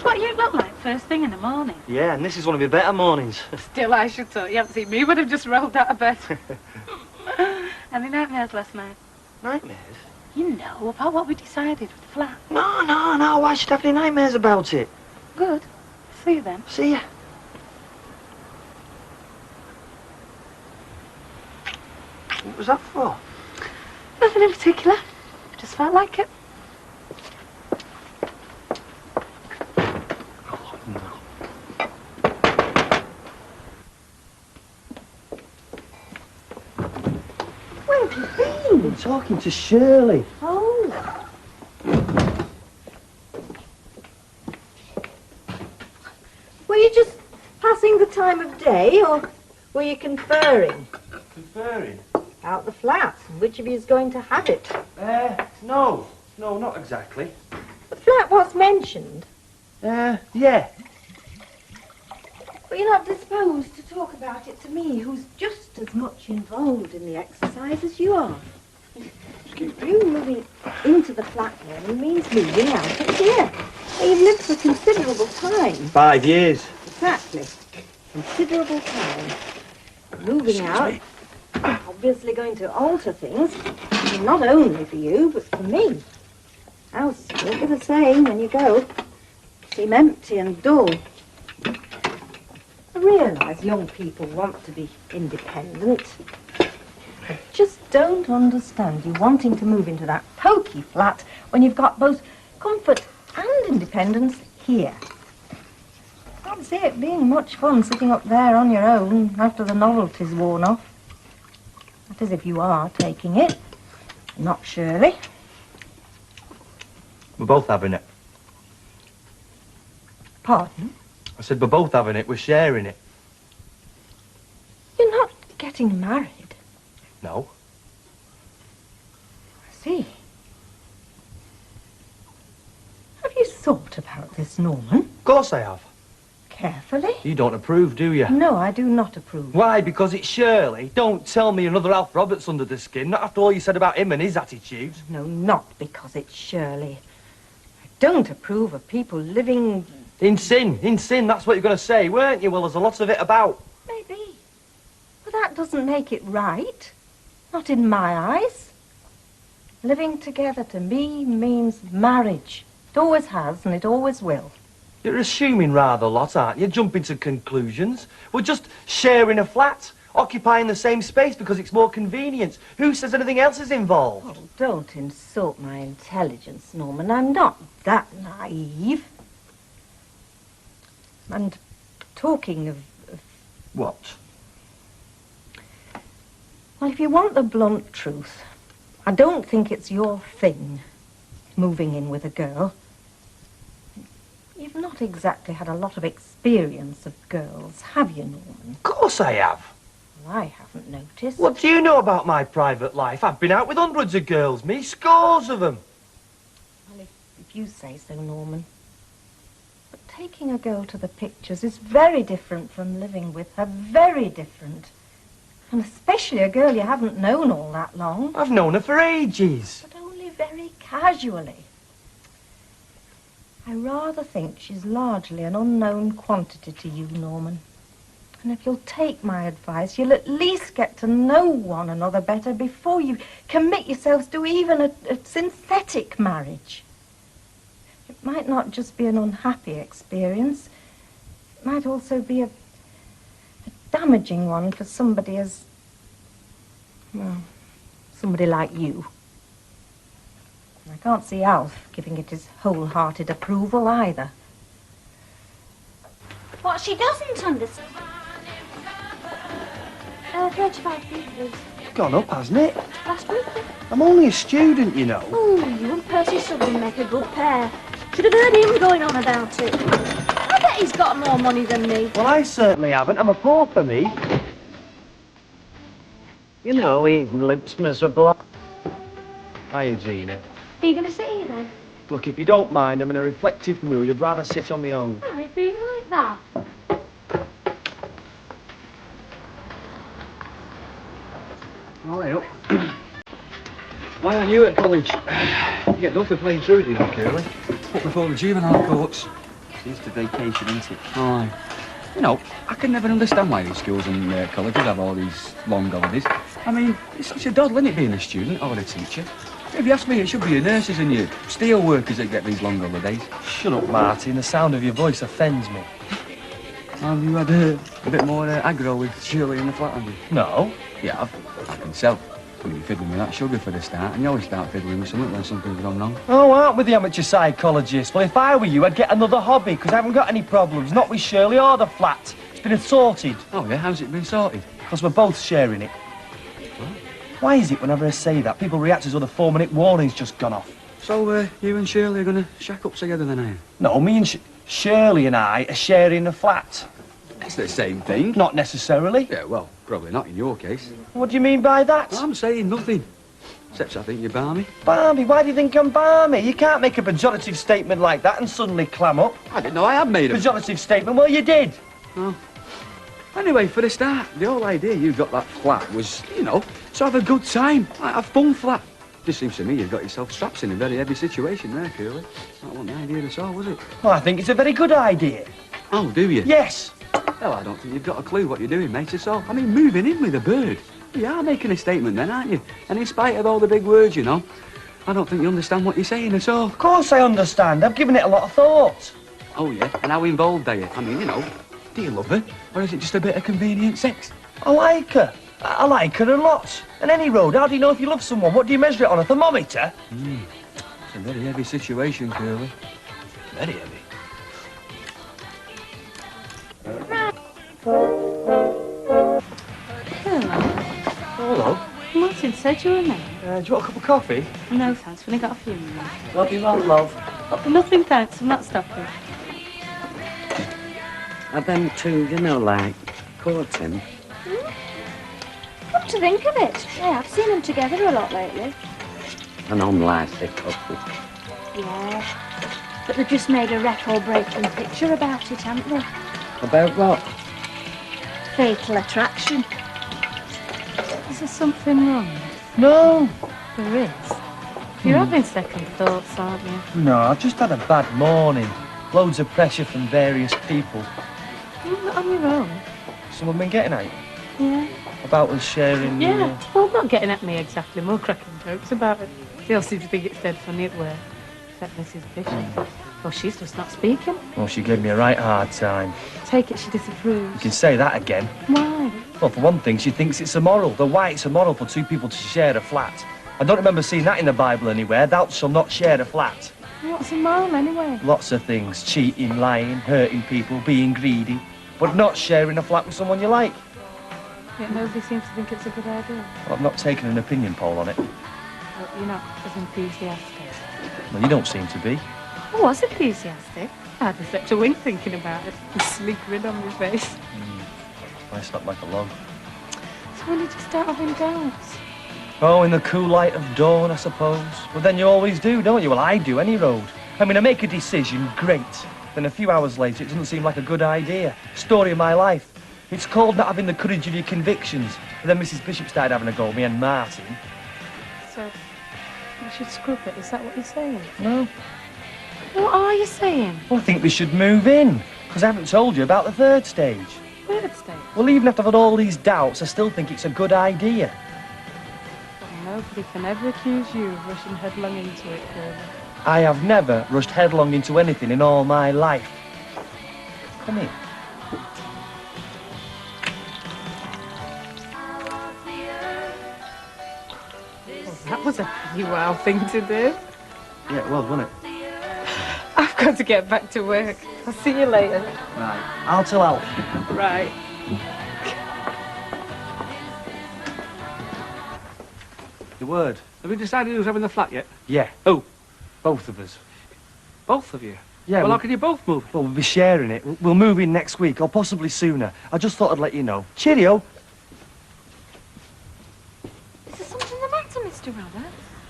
That's what you look like first thing in the morning. Yeah, and this is one of your better mornings. Still, I should thought you haven't seen me, would have just rolled out of bed. Any nightmares last night? Nightmares? You know about what we decided with the flat. No. Why should I have any nightmares about it? Good. See you then. See ya. What was that for? Nothing in particular. Just felt like it. Oh, no. Where have you been? I've been talking to Shirley. Oh. Were you just passing the time of day, or were you conferring? Conferring? About the flat, and which of you is going to have it? No, not exactly. The flat was mentioned. Yeah. But you're not disposed to talk about it to me, who's just as much involved in the exercise as you are. You moving into the flat then means moving out of here. You've lived for considerable time. 5 years. Exactly. Considerable time. Moving out, obviously going to alter things, and not only for you, but for me. House won't be the same when you go. Seem empty and dull. I realise young people want to be independent. I just don't understand you wanting to move into that pokey flat when you've got both comfort and independence here. I can't see it being much fun sitting up there on your own after the novelty's worn off. That is, if you are taking it. Not Shirley. We're both having it. Pardon? I said we're both having it. We're sharing it. You're not getting married. No. I see. Have you thought about this, Norman? Of course I have. Carefully? You don't approve, do you? No, I do not approve. Why? Because it's Shirley? Don't tell me another Alf Roberts under the skin. Not after all you said about him and his attitude. No, not because it's Shirley. I don't approve of people living... In sin, that's what you're going to say, weren't you? Well, there's a lot of it about. Maybe. But that doesn't make it right. Not in my eyes. Living together to me means marriage. It always has and it always will. You're assuming rather a lot, aren't you? Jumping to conclusions. We're just sharing a flat, occupying the same space because it's more convenient. Who says anything else is involved? Oh, don't insult my intelligence, Norman. I'm not that naive. And talking of... What? Well, if you want the blunt truth, I don't think it's your thing, moving in with a girl. You've not exactly had a lot of experience of girls, have you, Norman? Of course I have. Well, I haven't noticed. What do you know about my private life? I've been out with hundreds of girls, me, scores of them. Well, if you say so, Norman. But taking a girl to the pictures is very different from living with her, very different. And especially a girl you haven't known all that long. I've known her for ages. But only very casually. I rather think she's largely an unknown quantity to you, Norman. And if you'll take my advice, you'll at least get to know one another better before you commit yourselves to even a synthetic marriage. It might not just be an unhappy experience. It might also be a damaging one for somebody as... well, somebody like you. I can't see Alf giving it his wholehearted approval either. What she doesn't understand... 35p, please. Gone up, hasn't it? Last week. I'm only a student, you know. Oh, you and Percy Southern make a good pair. Should have heard him going on about it. I bet he's got more money than me. Well, I certainly haven't. I'm a pauper, me. You know, he lives miserable. Hi, Gina. Are you going to sit here then? Look, if you don't mind, I'm in a reflective mood. I'd rather sit on my own. Oh, it being like that. All right, up. Why aren't you at college? You get done for playing through, do you think, Shirley? Put me for the juvenile courts. It's the vacation, isn't it? Aye. You know, I can never understand why these schools and colleges have all these long holidays. I mean, it's such a doddle, isn't it, being a student or a teacher? If you ask me, it should be your nurses and your steel workers that get these long holidays. Shut up, Martin. The sound of your voice offends me. Have you had a bit more aggro with Shirley in the flat, have you? No. Yeah, I can tell. When you're fiddling with that sugar for the start, and you always start fiddling with something when something's gone wrong. Oh, aren't we the amateur psychologist? Well, if I were you, I'd get another hobby, because I haven't got any problems. Not with Shirley or the flat. It's been sorted. Oh, yeah? How's it been sorted? Because we're both sharing it. What? Why is it whenever I say that, people react as though the 4-minute warning's just gone off? So, you and Shirley are going to shack up together then, are you? No, me and Shirley and I are sharing a flat. It's the same thing. Not necessarily. Yeah, well, probably not in your case. What do you mean by that? I'm saying nothing. Except I think you're balmy. Balmy? Why do you think I'm balmy? You can't make a pejorative statement like that and suddenly clam up. I didn't know I had made a Pejorative statement? Well, you did. Oh. Anyway, for the start, the whole idea you got that flat was, you know, to have a good time. Like, have fun flat. Just seems to me you've got yourself strapped in a very heavy situation there, Curly. That wasn't the idea at all, was it? Well, I think it's a very good idea. Oh, do you? Yes. Well, I don't think you've got a clue what you're doing, mate, at all. I mean, moving in with a bird. You are making a statement then, aren't you? And in spite of all the big words, you know, I don't think you understand what you're saying at all. Of course I understand. I've given it a lot of thought. Oh, yeah? And how involved are you? I mean, you know, do you love her? Or is it just a bit of convenient sex? I like her. I like her a lot. And any road, how do you know if you love someone? What do you measure it on, a thermometer? It's a very heavy situation, Curly. Very heavy. Hello. Hello. Martin said you were there. Do you want a cup of coffee? No, thanks. We've only got a few minutes. Love you, man, love. Oh, nothing, thanks. I'm not stopping. Are them two, you know, like, courting? Come to think of it, yeah, I've seen them together a lot lately. An unlikely couple. Yeah, but they've just made a record-breaking picture about it, haven't they? About what? Fatal attraction. Is there something wrong? No. There is. You're having second thoughts, aren't you? No, I've just had a bad morning. Loads of pressure from various people. You're not on your own. Someone been getting at you? Yeah. About us sharing... Yeah. Well, not getting at me exactly. More cracking jokes about it. They all seem to think it's dead funny at work. Except Mrs. Bishop. Well, she's just not speaking. Well, she gave me a right hard time. Take it she You disapproves. can say that again. Why? Well, for one thing, she thinks it's immoral. The why it's immoral for two people to share a flat. I don't remember seeing that in the Bible anywhere. Thou shalt not share a flat. What's immoral anyway? Lots of things. Cheating, lying, hurting people, being greedy. But not sharing a flat with someone you like. Yet nobody seems to think it's a good idea. Well, I've not taken an opinion poll on it. Well, you're not as enthusiastic. Well, you don't seem to be. I was enthusiastic. I had such a wink thinking about it. A sleek grin on my face. I slept like a log. So when did you start having doubts? Oh, in the cool light of dawn, I suppose. Well, then you always do, don't you? Well, I do, any road. I mean, I make a decision, great. Then a few hours later, it doesn't seem like a good idea. Story of my life. It's called not having the courage of your convictions. And then Mrs. Bishop started having a go at me and Martin. So, we should scrub it. Is that what you're saying? No. What are you saying? Well, I think we should move in. Because I haven't told you about the third stage. Third stage? Well, even after I've had all these doubts, I still think it's a good idea. Well, nobody can ever accuse you of rushing headlong into it, Curly. I have never rushed headlong into anything in all my life. Come in. Well, that was a pretty wild thing to do. Yeah, well, wasn't it? I've got to get back to work. I'll see you later. Right. I'll tell Alf. Right. The word. Have you decided who's having the flat yet? Yeah. Who? Both of us. Both of you? Yeah. Well, how can you both move? Well, we'll be sharing it. We'll move in next week, or possibly sooner. I just thought I'd let you know. Cheerio.